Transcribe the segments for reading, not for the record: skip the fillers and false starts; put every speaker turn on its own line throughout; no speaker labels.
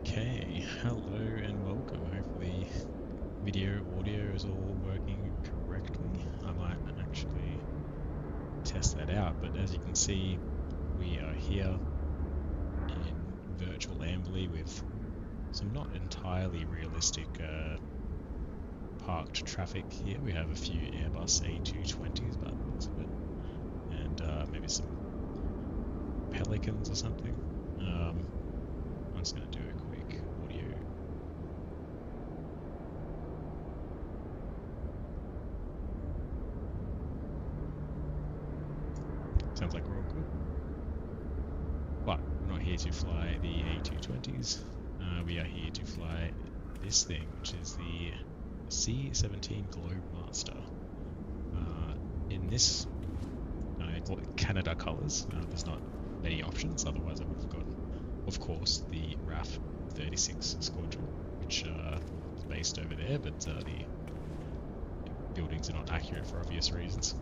Okay, hello and welcome. Hopefully video, audio is all working correctly. I might actually test that out, but as you can see, we are here in virtual Amberley with some not entirely realistic parked traffic here. We have a few Airbus A220s by the looks of it, and maybe some Pelicans or something. I'm just going to do a quick audio. Sounds like we're all good. But we're not here to fly the A220s. We are here to fly this thing, which is the C-17 Globemaster. In this, I call it Canada colours. There's not many options, otherwise I would have gone, of course, the RAF 36 Squadron, which is based over there, but the buildings are not accurate for obvious reasons.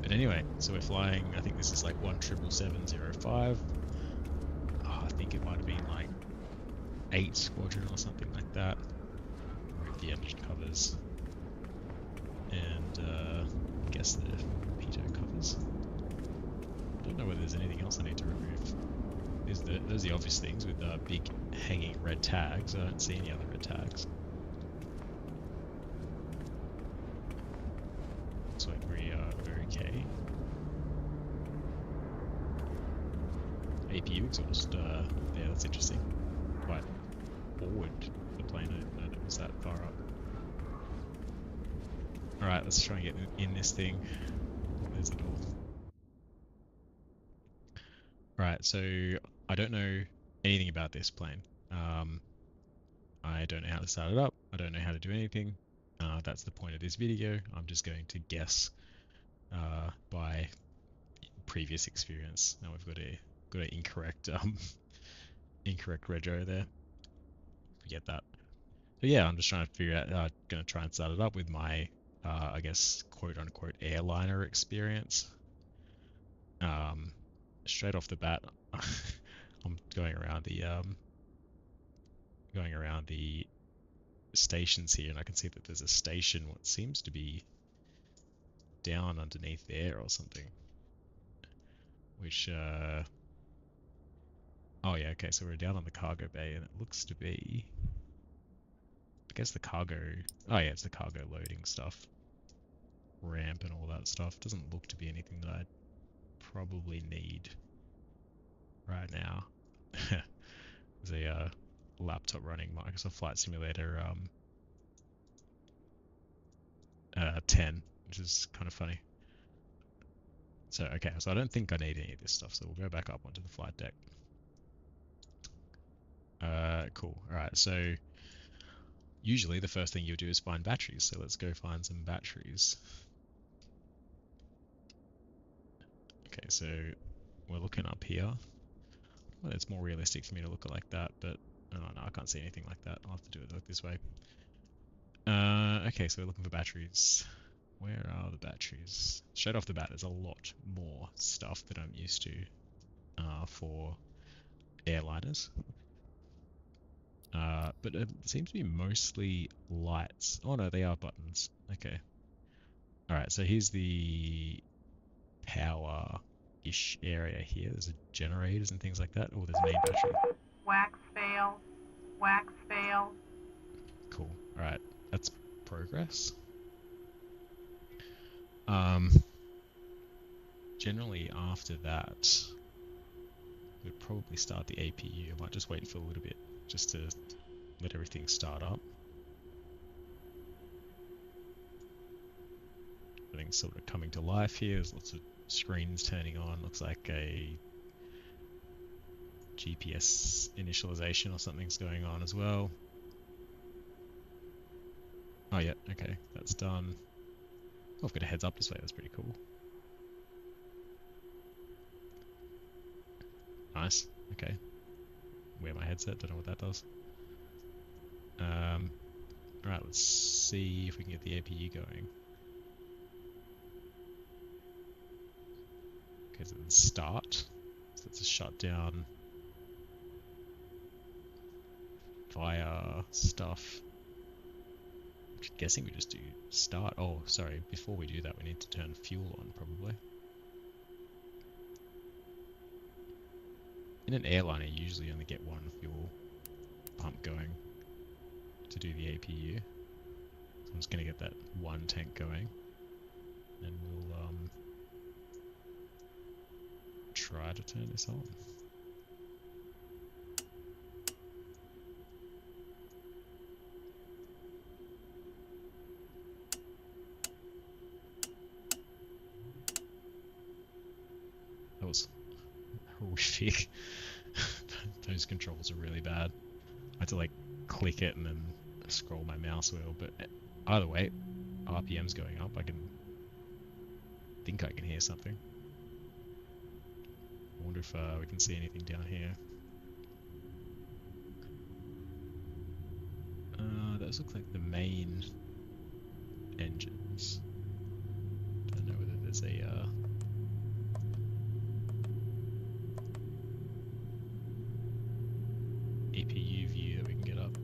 But anyway, so we're flying, I think this is like 1770705. I think it might have been like 8 Squadron or something like that. Remove the engine covers. And I guess the pitot covers. I don't know whether there's anything else I need to remove. There's the obvious things with big hanging red tags. I don't see any other red tags. Looks like we are okay. APU exhaust, yeah, that's interesting. Quite forward the plane, I didn't know that was that far up. Alright, let's try and get in this thing. There's the door. Right, so I don't know anything about this plane. I don't know how to start it up. I don't know how to do anything. That's the point of this video. I'm just going to guess by previous experience. Now we've got an incorrect incorrect rego there. Forget that. So yeah, I'm just trying to figure out. Going to try and start it up with my I guess quote unquote airliner experience. Straight off the bat, I'm going around the stations here, and I can see that there's a station what seems to be down underneath there or something. Which oh yeah, okay, so we're down on the cargo bay, and it looks to be, I guess the cargo. Oh yeah, it's the cargo loading stuff, ramp and all that stuff. Doesn't look to be anything that I'd probably need right now. There's a laptop running Microsoft Flight Simulator 10, which is kind of funny. So okay, so I don't think I need any of this stuff, so we'll go back up onto the flight deck. Cool. Alright, so usually the first thing you'll do is find batteries, so let's go find some batteries. Okay, so we're looking up here. Well, it's more realistic for me to look at like that, but oh no, I can't see anything like that. I'll have to do it like this way. Okay, so we're looking for batteries. Where are the batteries? Straight off the bat, there's a lot more stuff that I'm used to for airliners. But it seems to be mostly lights. Oh no, they are buttons. Okay. Alright, so here's the power-ish area here. There's generators and things like that. Oh, there's a main battery.
Wax fail. Wax fail.
Cool. Alright, that's progress. Generally after that, we'd probably start the APU. I might just wait for a little bit just to let everything start up. Everything's sort of coming to life here. There's lots of screens turning on. Looks like a GPS initialization or something's going on as well. Oh yeah, okay, that's done. Oh, I've got a heads up display, that's pretty cool. Nice, okay. Wear my headset, don't know what that does. Alright, let's see if we can get the APU going. Okay, so then start. So let's just shut down via stuff. I'm guessing we just do start. Oh, sorry. Before we do that, we need to turn fuel on, probably. In an airliner, you usually only get one fuel pump going to do the APU. So I'm just going to get that one tank going, and we'll try to turn this on. That was horrific. Those controls are really bad. I had to like click it and then scroll my mouse wheel, but either way, RPM's going up. I think I can hear something. I wonder if we can see anything down here. Those look like the main engines. Don't know whether there's a APU view that we can get up.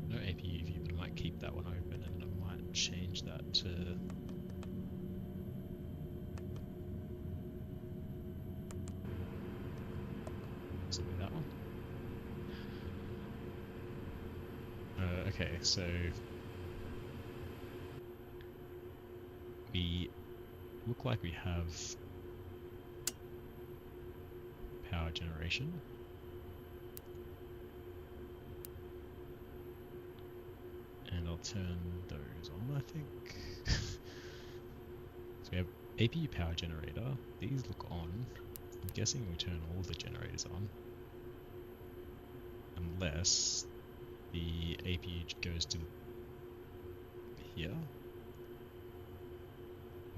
No APU view, but I might keep that one open and I might change that to possibly that one. Okay, so we look like we have power generation. And I'll turn those on, I think. So we have APU power generator. These look on. I'm guessing we turn all the generators on. Unless the APU goes to here.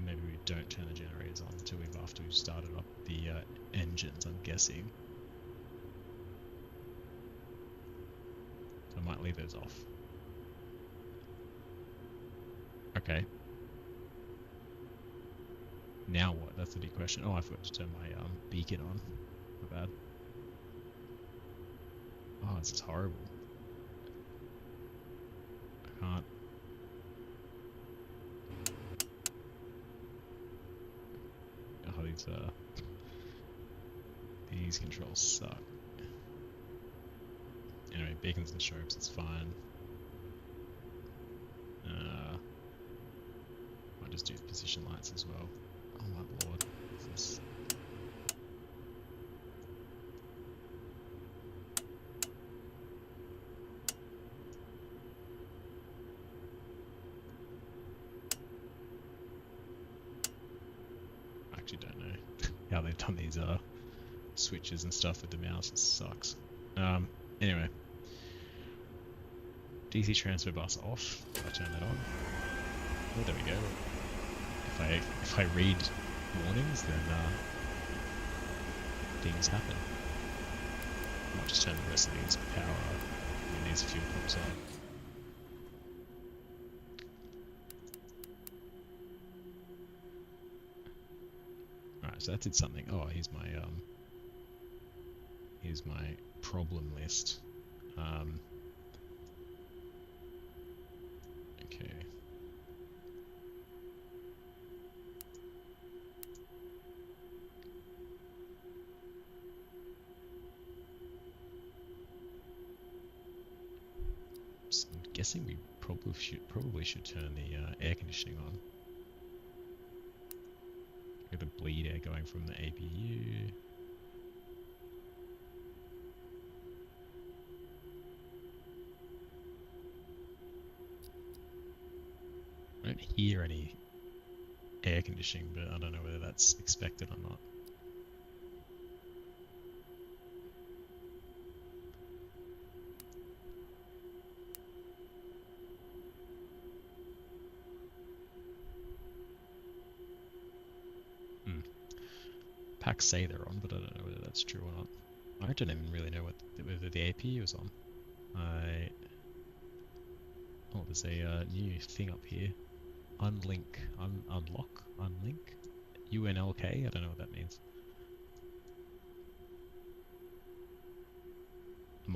Maybe we don't turn the generators on until after we've started up the engines, I'm guessing. So I might leave those off. Okay. Now what? That's the big question. Oh, I forgot to turn my beacon on. My bad. Oh, this is horrible. I can't. Oh, these controls suck. Anyway, beacons and strobes, it's fine. Might just do position lights as well. Oh my lord, this is... I actually don't know how they've done these switches and stuff with the mouse. It sucks. Anyway, DC transfer bus off. If I turn that on. Oh, there we go. If I read warnings, then things happen. I might just turn the rest of these power when these fuel pumps on. Alright, so that did something. Oh, here's my problem list. Okay. So I'm guessing we probably should turn the air conditioning on. Get the bleed air going from the APU. I don't hear any air conditioning, but I don't know whether that's expected or not. Packs say they're on, but I don't know whether that's true or not. I don't even really know whether the APU is on. Oh, there's a new thing up here. Unlink, unlock, unlink. UNLK? I don't know what that means. I'm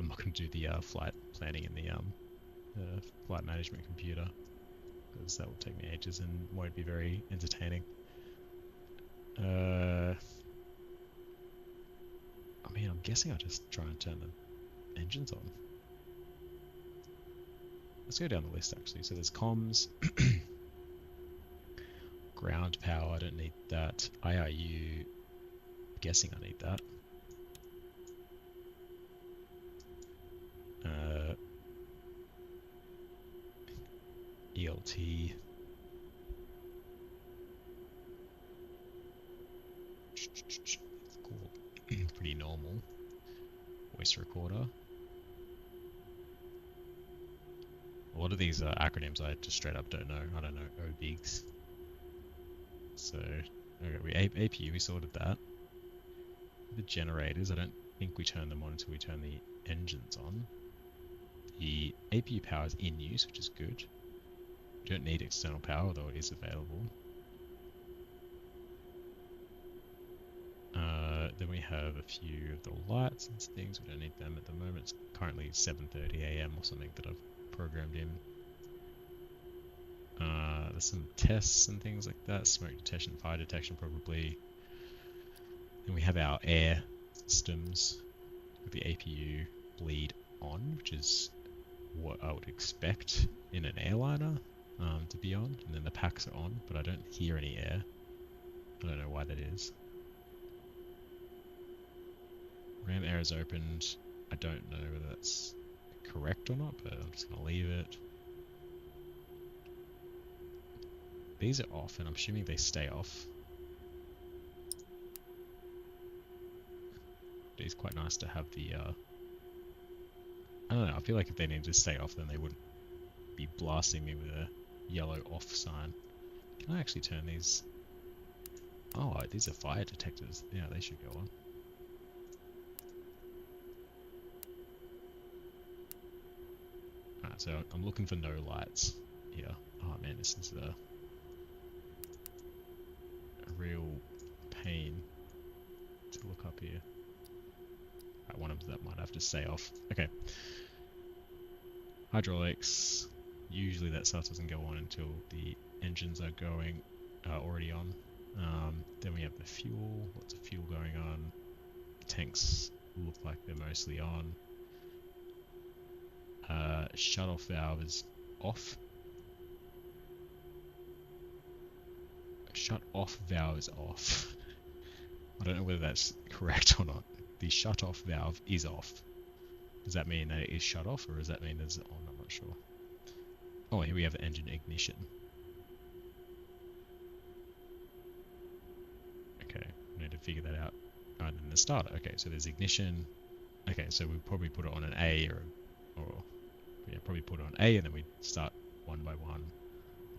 not gonna do the flight planning in the flight management computer, because that will take me ages and won't be very entertaining. I mean, I'm guessing I'll just try and turn the engines on. Let's go down the list actually. So there's comms, ground power, I don't need that. IRU, guessing I need that. ELT. Cool. Pretty normal. Voice recorder. A lot of these acronyms I just straight up don't know. I don't know. OBIGs. So, okay, APU, we sorted that. The generators, I don't think we turn them on until we turn the engines on. The APU power is in use, which is good. We don't need external power, although it is available. Then we have a few of the lights and things. We don't need them at the moment. It's currently 7:30 AM or something that I've programmed in. There's some tests and things like that. Smoke detection, fire detection probably. Then we have our air systems with the APU bleed on, which is what I would expect in an airliner to be on. And then the packs are on, but I don't hear any air. I don't know why that is. Ram air is opened. I don't know whether that's correct or not, but I'm just going to leave it. These are off, and I'm assuming they stay off. It is quite nice to have the, I don't know, I feel like if they needed to stay off, then they wouldn't be blasting me with a yellow off sign. Can I actually turn these? Oh, these are fire detectors. Yeah, they should go on. Alright, so I'm looking for no lights here. Oh man, this is a real pain to look up here. Right, one of them that might have to stay off. Okay. Hydraulics. Usually that stuff doesn't go on until the engines are going, already on. Then we have the fuel. Lots of fuel going on. Tanks look like they're mostly on. Shut-off valve is off. Shut-off valve is off. I don't know whether that's correct or not. The shut-off valve is off. Does that mean that it is shut off, or does that mean it's on? I'm not sure. Oh, here we have the engine ignition. Okay, I need to figure that out. Oh, and then the starter. Okay, so there's ignition. Okay, so we probably put it on an A, or yeah, probably put it on A, and then we start one by one.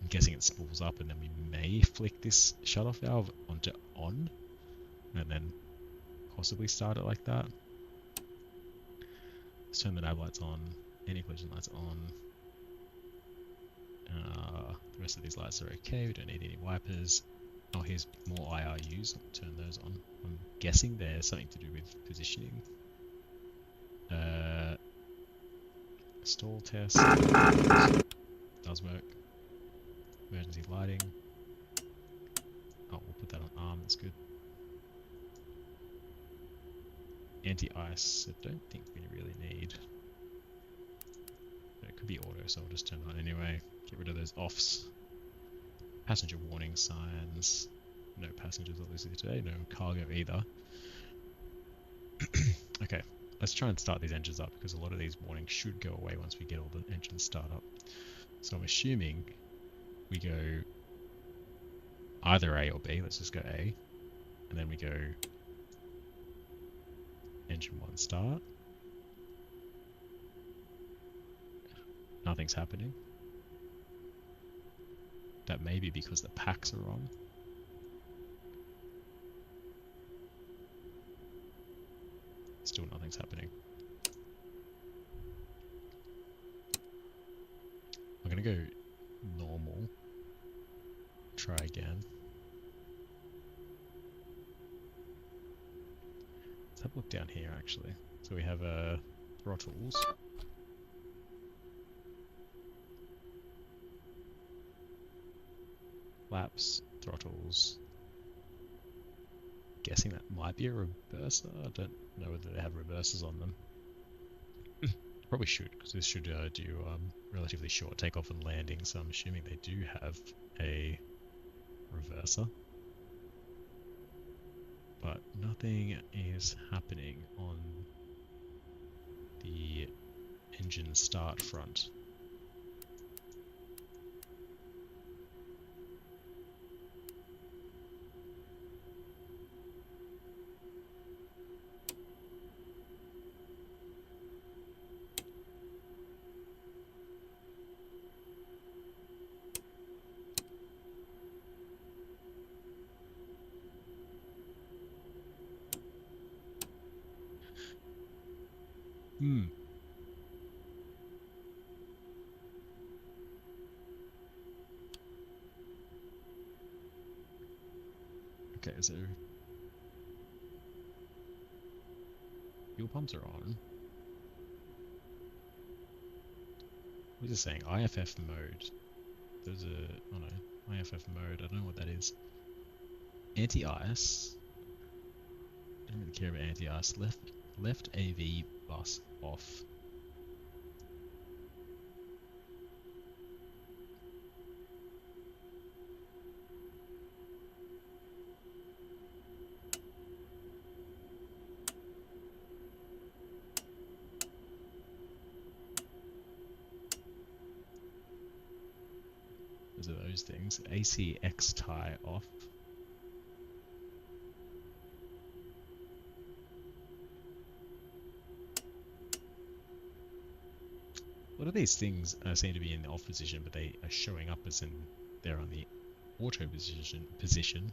I'm guessing it spools up, and then we may flick this shut-off valve onto on, and then possibly start it like that. Let's turn the nav lights on, anti-collision lights on. The rest of these lights are okay, we don't need any wipers. Oh, here's more IRUs, I'll turn those on. I'm guessing there's something to do with positioning. Stall test. Does work. Emergency lighting. Oh, we'll put that on arm, that's good. Anti-ice, I don't think we really need. It could be auto, so I'll just turn it on anyway. Get rid of those offs. Passenger warning signs. No passengers obviously today, no cargo either. Okay, let's try and start these engines up, because a lot of these warnings should go away once we get all the engines start up. So I'm assuming we go either A or B. Let's just go A. And then we go engine 1 start. Nothing's happening. That may be because the packs are on. Still nothing's happening. I'm gonna go normal. Try again. have a look down here actually. So we have throttles. Flaps, throttles. Guessing that might be a reverser. I don't know whether they have reversers on them. Probably should, because this should do relatively short takeoff and landing, so I'm assuming they do have a reverser. But nothing is happening on the engine start front. Hmm. Okay, so fuel pumps are on. What is it saying? IFF mode. There's a, oh no, IFF mode. I don't know what that is. Anti-ice. I don't really care about anti-ice. Left AV bus off. Those are those things. ACX tie off. A lot of these things seem to be in the off position, but they are showing up as in they're on the auto position,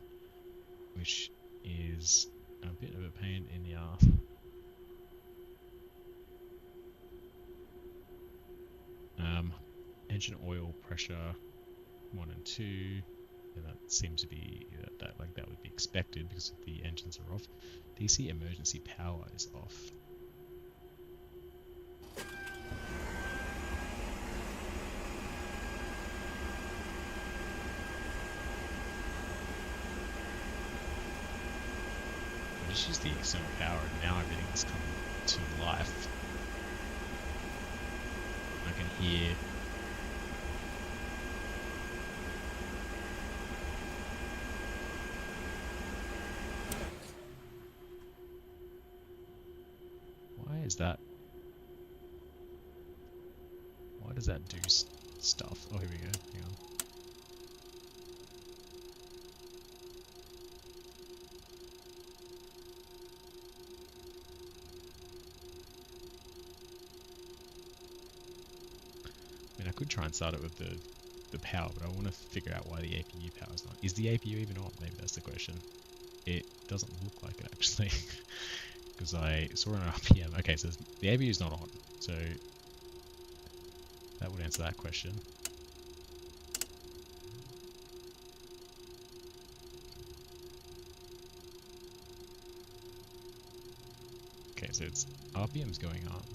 which is a bit of a pain in the ass. Engine oil pressure 1 and 2, and that seems to be that would be expected because the engines are off. DC emergency power is off. I just used the external power and now everything's come to life. I can hear that. Why does that do stuff? Oh, here we go. Hang on. I mean, I could try and start it with the power, but I want to figure out why the APU power is not. Is the APU even on? Maybe that's the question. It doesn't look like it actually. Because I saw an RPM. Okay, so the APU is not on, so that would answer that question. Okay, so it's RPM's going up.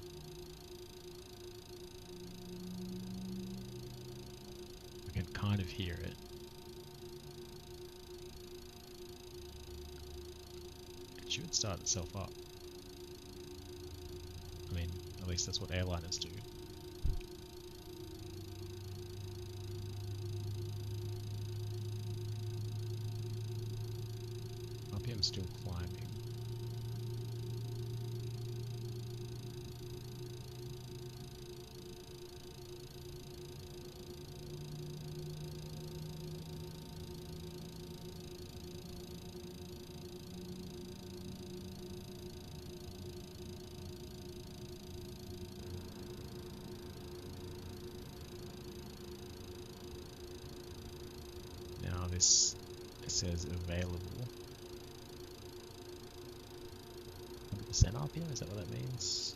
I can kind of hear it. It should start itself up. I mean, at least that's what airliners do. RPM's still climbing. This, it says available 100% RPM, is that what that means?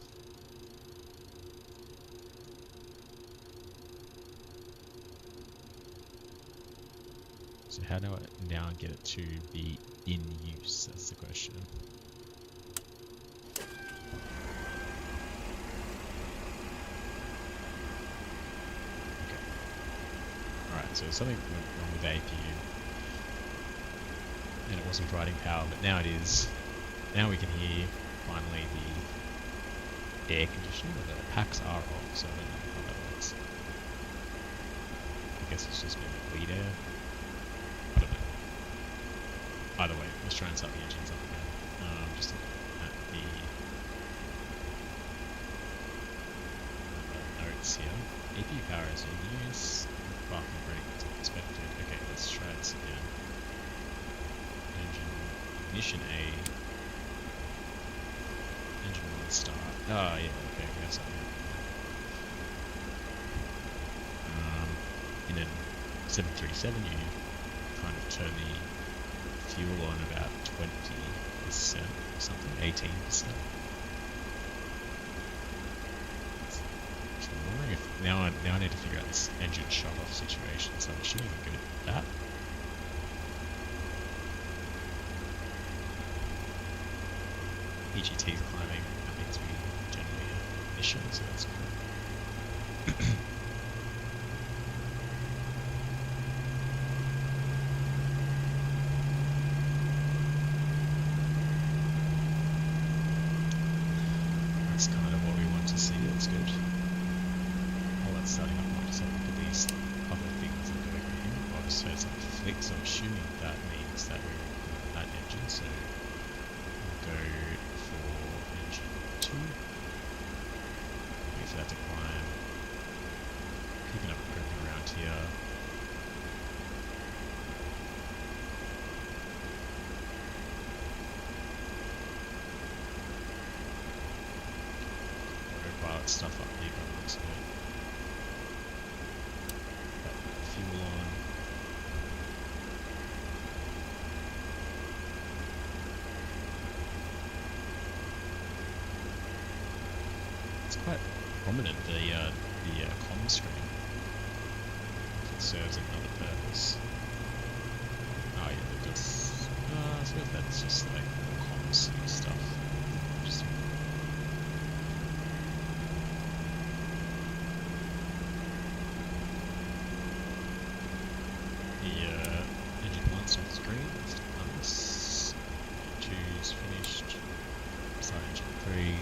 So how do I now get it to be in use? That's the question. So something went wrong with the APU, and it wasn't providing power, but now it is. Now we can hear finally the air conditioning, but the packs are off, so I don't know how that works. I guess it's just maybe bleed air. I don't know. Either way, let's try and start the engines up again. Just looking at the notes here. APU power is in use. Sparking brake is expected. Okay, let's try this again. Engine ignition A. Engine 1 start. Ah, yeah, okay, we have something happening. In a 737, you kind of turn the fuel on about 20% or something, 18%. So I'm wondering if now I need to figure out this engine shut-off situation. So I'm assuming we're good at that. EGT is climbing. That means we generally have ignition, so that's cool. That's kind of what we want to see. That's good. While that's starting up, I might just have a look at these other things that are going in. I've just heard some flicks, so I'm assuming that means that we're on that engine. So we'll go for engine 2. Wait for that to climb. Keeping up creeping around here. Autopilot stuff up here, but it looks good. Got fuel on. It's quite prominent, the comm screen. It serves another purpose. Oh yeah, it does. I suppose that's just like more comms stuff. Interesting. The engine 1 starts green. Let's run this. Engine 2 is finished. Start engine 3.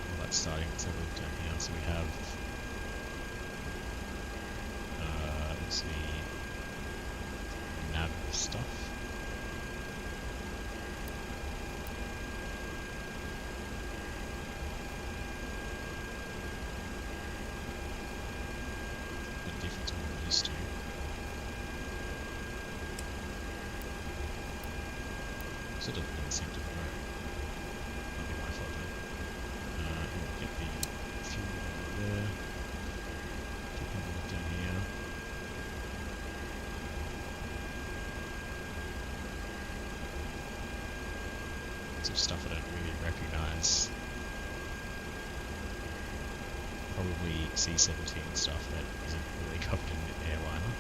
Well, that's starting, so we'll look down here. So we have let's see, nav stuff. A bit different to what we're used to. So it doesn't really seem to work. Might be my fault though. We'll get the fuel over there. Keep having a look down here. Lots of stuff I don't really recognise. Probably C-17 stuff that isn't really covered in the airliner.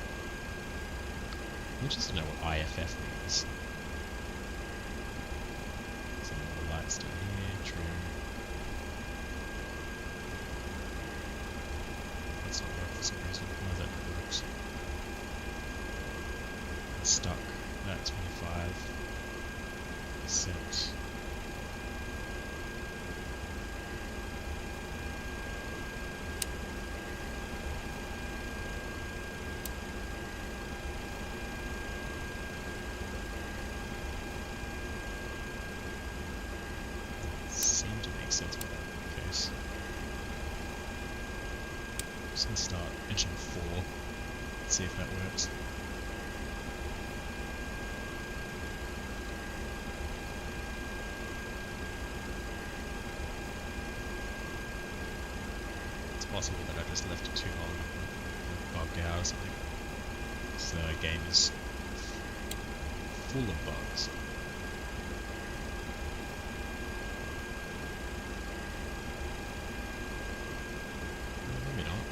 I'm interested to know what IFF means. Some more lights down here, trim. That's not working for some reason. Why is that not works? It's stuck at 25%. Seemed to make sense why that would be the case. Just gonna start engine 4, see if that works. It's possible that I just left it too long and bugged out or something. This game is full of bugs. Maybe not.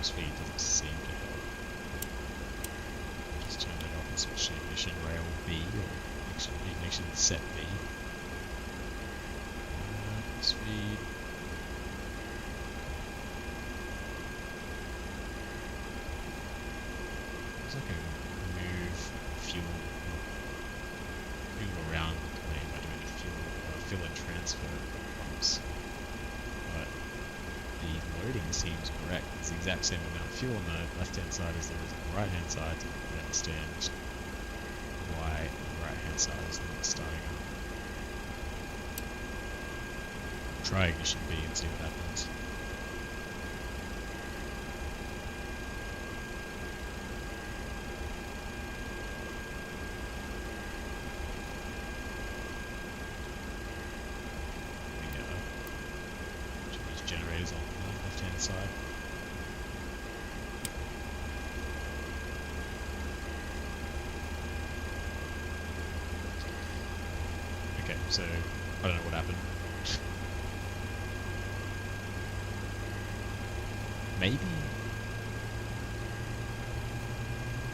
crossfeed doesn't seem to help. Just turn that off and switch to ignition rail B or ignition set B. Crossfeed. Looks like I can move fuel around the plane by doing the fill and transfer pumps. But the loading seems correct. It's the exact same amount of fuel on the left-hand side as there is on the right-hand side. So I don't understand why the right-hand side is not starting up. Try ignition B and see what happens. Generators on the left hand side. Okay, so I don't know what happened. Maybe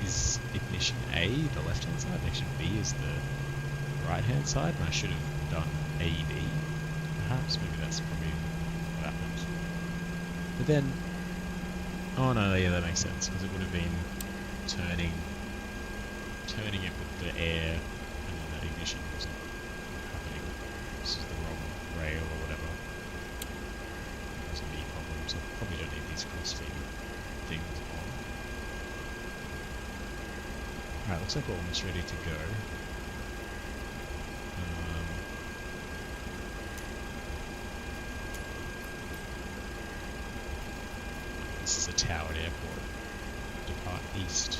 is ignition A the left hand side, ignition B is the right hand side, and I should have done AEB perhaps. Maybe that's probably what happened. But then, oh no, yeah, that makes sense, because it would have been turning it with the air, and then that ignition wasn't happening. This is the wrong rail or whatever. There's a knee problem, so probably don't need these crossfeed things on. Alright, looks like we're almost ready to go. This is a Towered Airport. Depart east.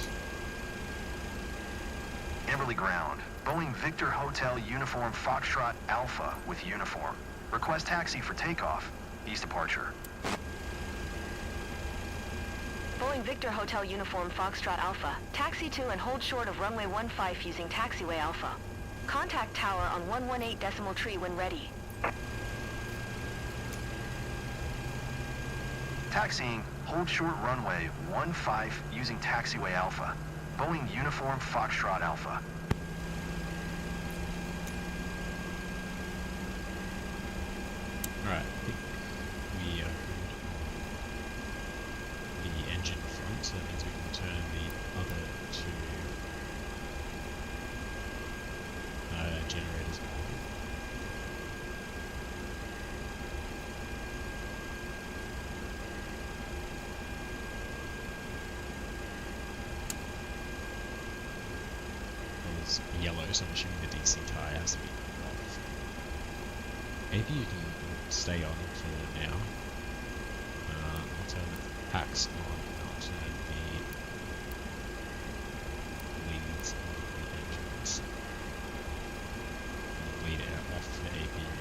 Amberley ground. Boeing Victor Hotel Uniform Foxtrot Alpha with uniform. Request taxi for takeoff. East departure.
Boeing Victor Hotel Uniform Foxtrot Alpha. Taxi to and hold short of runway 15 using taxiway Alpha. Contact tower on 118 decimal tree when ready.
Taxiing. Hold short runway 15 using taxiway Alpha. Boeing Uniform Foxtrot Alpha.
Alright, I think we are good on the engine front, so that means we can turn the other two generators on. Yellow, so I'm assuming the DC tie has to be off. Maybe you can stay on for now. I'll turn the packs on, and I'll turn the bleeds on the engines. And the bleed air off for the APU.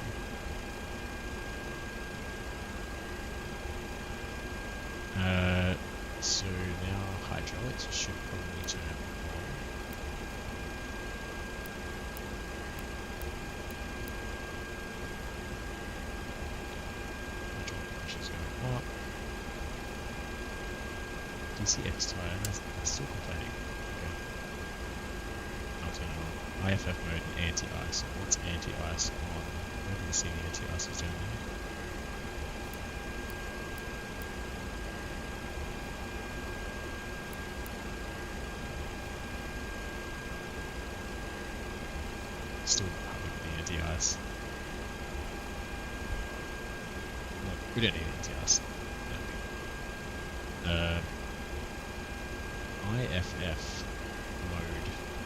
So now hydraulics should probably turn on. Up. DCX tire, that's still complaining. Okay. I'll turn it on. IFF mode and anti-ice. What's anti-ice on? Where do you see the anti-ice is down there? Still having the anti-ice. We don't need anti-ice. IFF mode. I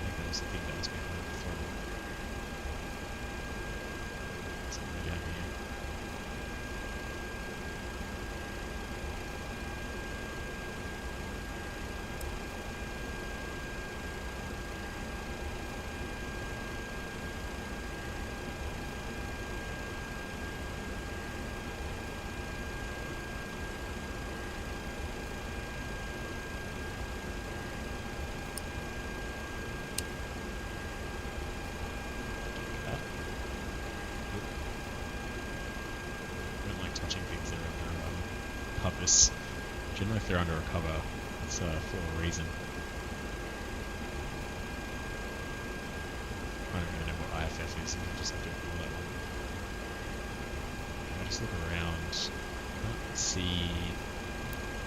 think that was the thing that was behind the throttle. Somewhere down here. Touching things that are under purpose. Generally, if they're under a cover, it's for a reason. I don't really know what IFF is, and I just have to ignore that one. If I just look around, I can't see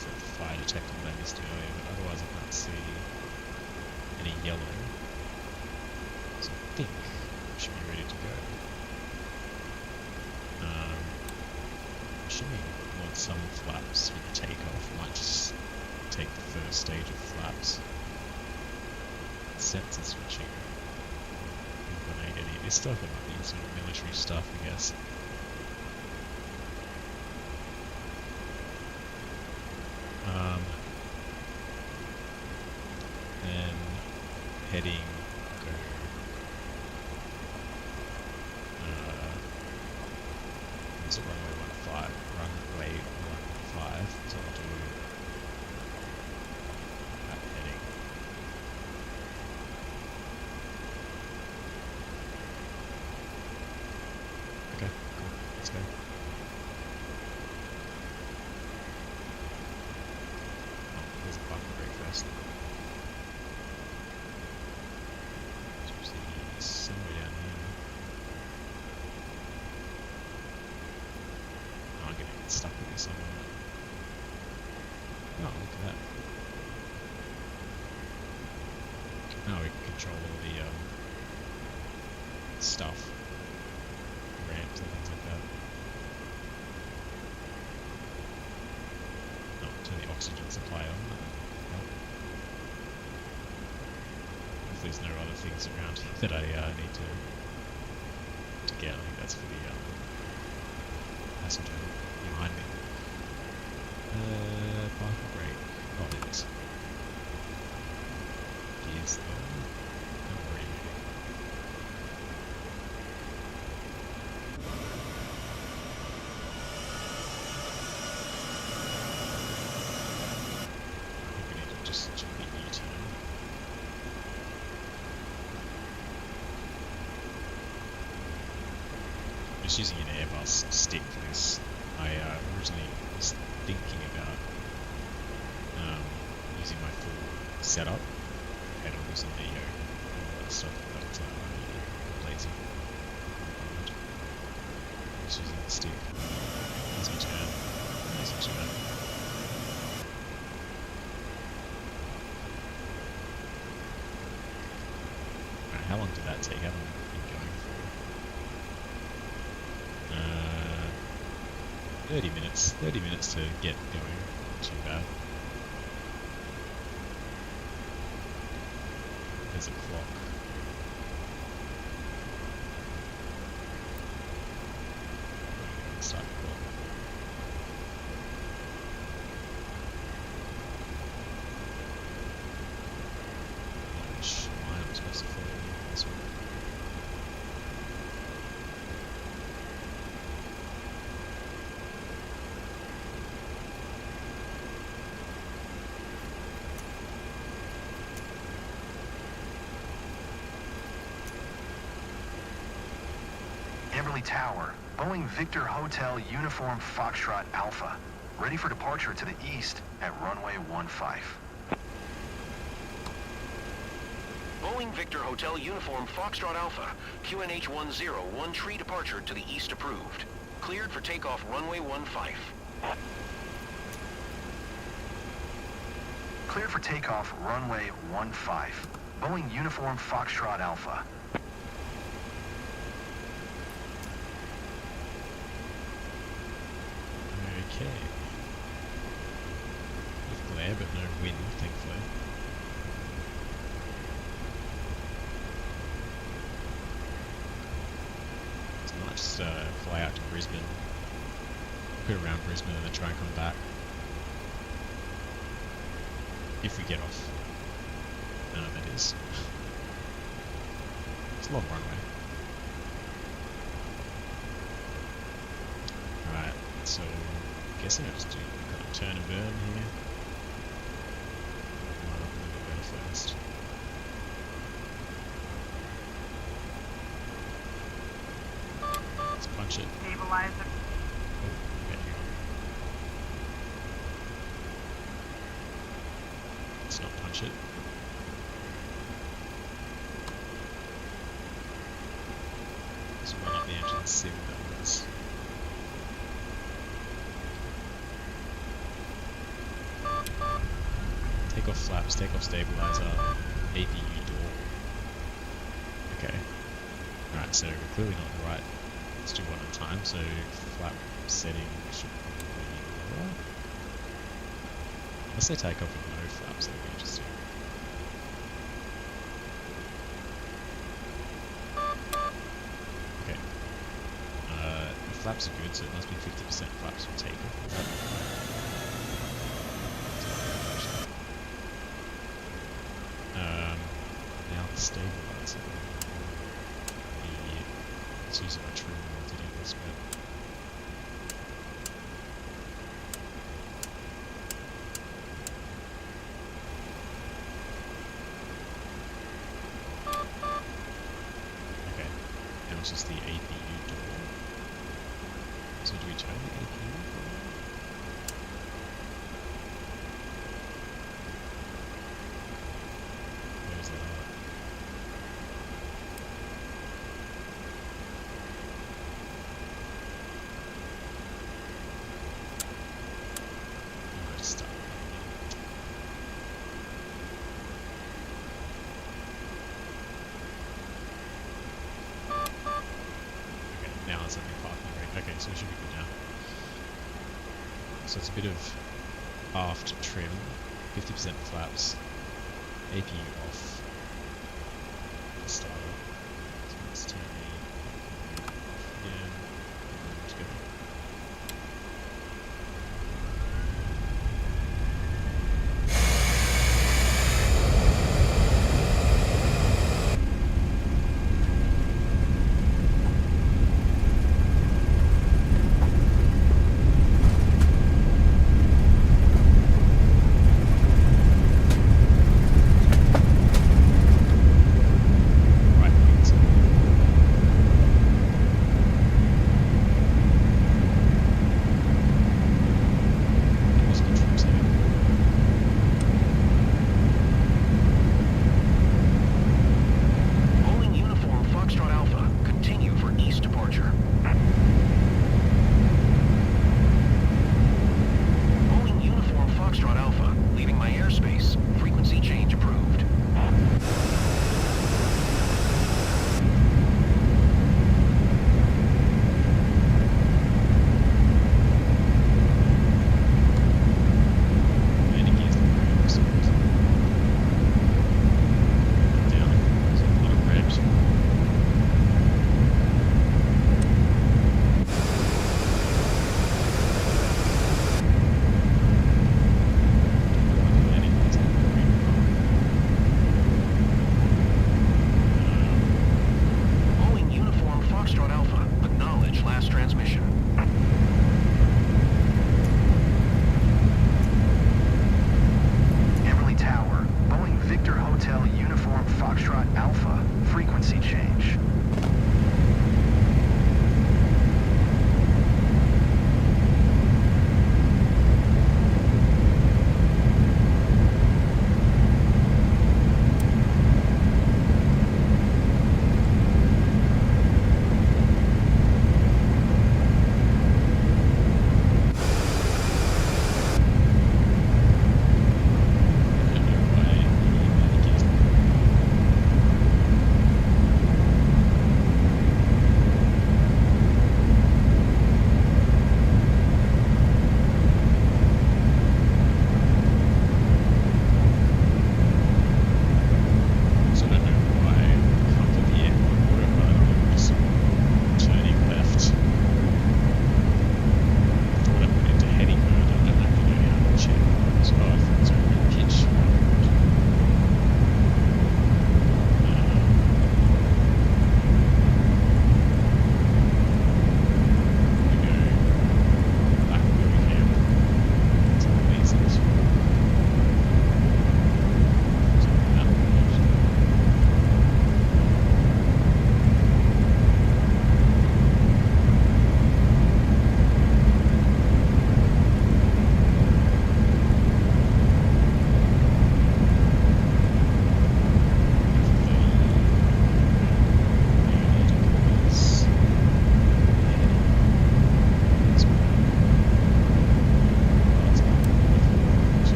the fire detector that I missed earlier, but otherwise I can't see any yellow. So I think we should be ready to go. Assuming we want some flaps for the takeoff, we might just take the first stage of flaps. Sensor switching. If I need any of this stuff, it might be sort of military stuff, I guess. Then heading go. Is it runway 15? Runway 15. So I'll do that heading. Okay, cool. Let's go. Oh, there's a parking brake first. Somewhere down here. Oh, I'm gonna get stuck with this on. Oh, look at that. Now we can control all the stuff, ramps and things like that. Oh, turn the oxygen supply on. Nope. If there's no other things around that I need to get, I think that's for the passenger behind me. Parking brake. Oh, it is. Gears there. I'm already moving. I think we need to just do a U-turn. I'm just using an Airbus stick for this. I originally was thinking about using my full setup, pedals and the all that stuff, but I'm lazy. Just using the stick. Easy turn. Easy turn. Alright, how long did that take? How long have we been going for? 30 minutes. 30 minutes to get going. Not too bad. There's a clock. Start the clock. Which line am I supposed to follow? This one.
Amberley Tower, Boeing Victor Hotel Uniform Foxtrot Alpha. Ready for departure to the east at runway 15.
Boeing Victor Hotel Uniform Foxtrot Alpha, QNH 10, one tree departure to the east approved. Cleared for takeoff runway 15.
Cleared for takeoff runway 15. Boeing Uniform Foxtrot Alpha.
Okay. With glare, but no wind, thankfully. So I might just fly out to Brisbane, go around Brisbane and then try and come back. If we get off. That is. It's a long runway. Alright, so I'm guessing I'll just do kind of turn and burn here. Line up a little bit better first. Let's punch it.
Stabilizer.
Oh, okay, hang on. launch it. Just run up the engine and see what that was. Take off flaps, take off stabilizer, APU door. Okay. Alright, so we're clearly not right. Let's do one at a time. So flap setting should probably be lower. Unless they take off with no flaps, that'd be interesting. Okay. The flaps are good, so it must be 50% flaps for takeoff. Now the stabilizer. Let's use my trim wheel to do this bit. Okay, now it's just the APU door. So do we turn the APU door? Where's that at? Let's start again. Okay, now it's only parking brake. Okay, so it should be good now. So it's a bit of aft trim, 50% flaps, APU off, starter. So let's turn the off again, and let's go. Right,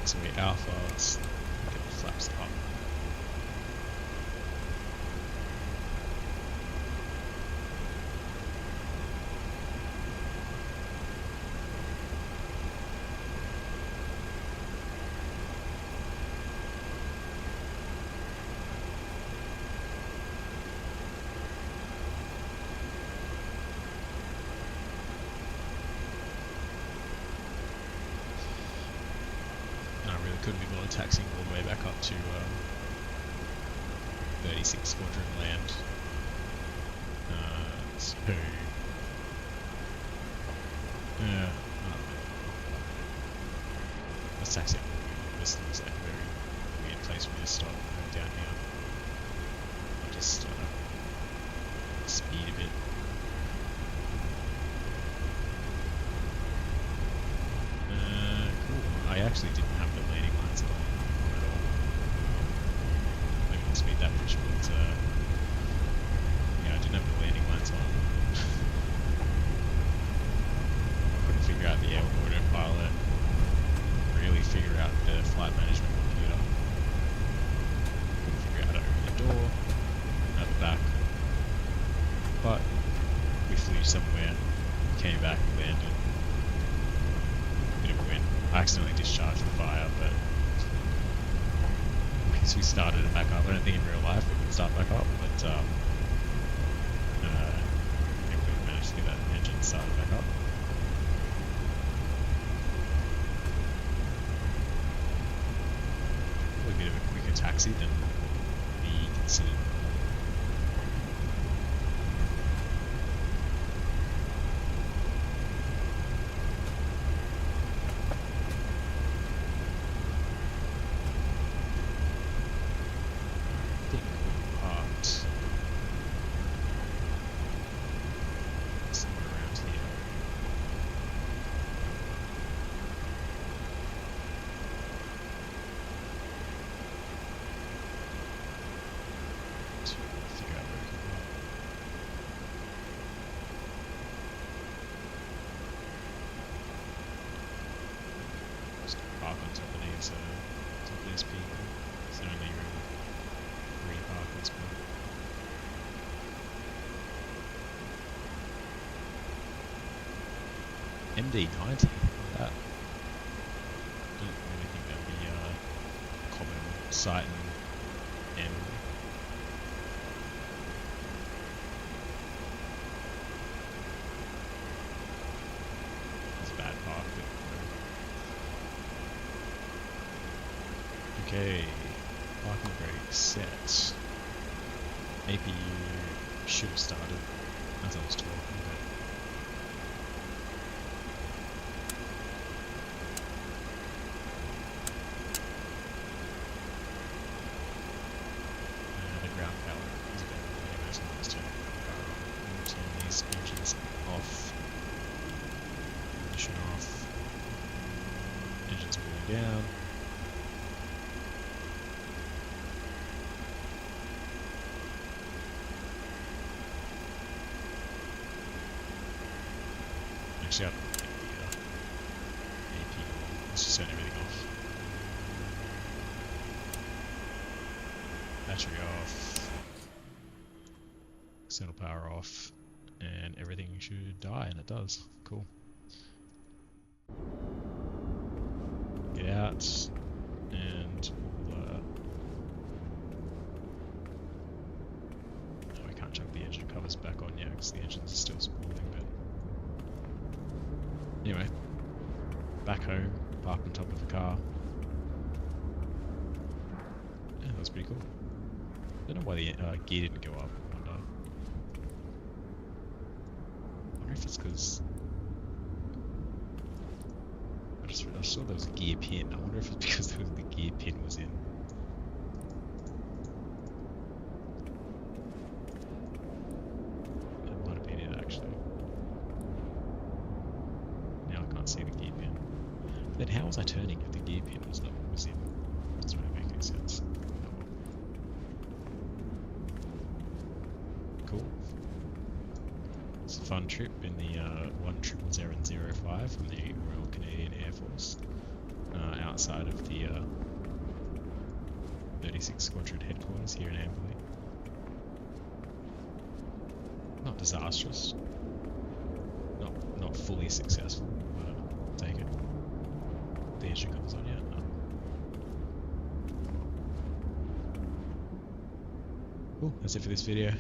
taxiway Alpha. Let's get the flaps up. Couldn't be bothered taxiing all the way back up to 36 Squadron land. So yeah, let's taxi up. This looks like a very weird place for me to stop down here. I'll just speed a bit. Cool. I actually didn't have the landing lines on at all. Maybe I'll speed that bridge, but yeah, I didn't have the landing lines on. I couldn't figure out the autopilot, really figure out the flight management computer. Couldn't figure out how to open the door, out the back. But we flew somewhere, came back, landed. Bit of a win. I accidentally discharged the fire, but because we started it back up, I don't think in real life it would start back up, but yeah, we managed to get that engine started back up. Probably a bit of a quicker taxi than we considered. Park on top of these people. It's the only really free parking spot. MD-90? That. Don't really think that would be a common sight in M. It's a bad park, but okay, parking brake set. APU should have started as I was talking, but the ground power is better than anyways, so let's turn the power on. We'll turn these engines off. Ignition off. Engines cooling down. Actually, I don't think the AP will. Let's just turn everything off. Battery off. External power off. And everything should die, and it does. Cool. Get out. And we'll, no, we can't chuck the engine covers back on yet because the engines are still spooling, but anyway, back home, park on top of the car. Yeah, that was pretty cool. Don't know why the gear didn't go up. I wonder if it's because I saw there was a gear pin. I wonder if it's because the gear pin was in. That might have been it actually. See the gear pin. Then how was I turning if the gear pin was in? It doesn't really make any sense. Cool. It's a fun trip in the 10005 from the Royal Canadian Air Force. outside of the 36 Squadron headquarters here in Amberley. Not disastrous. Not fully successful, but I'll take it. The engine comes on yet? No. Cool, that's it for this video.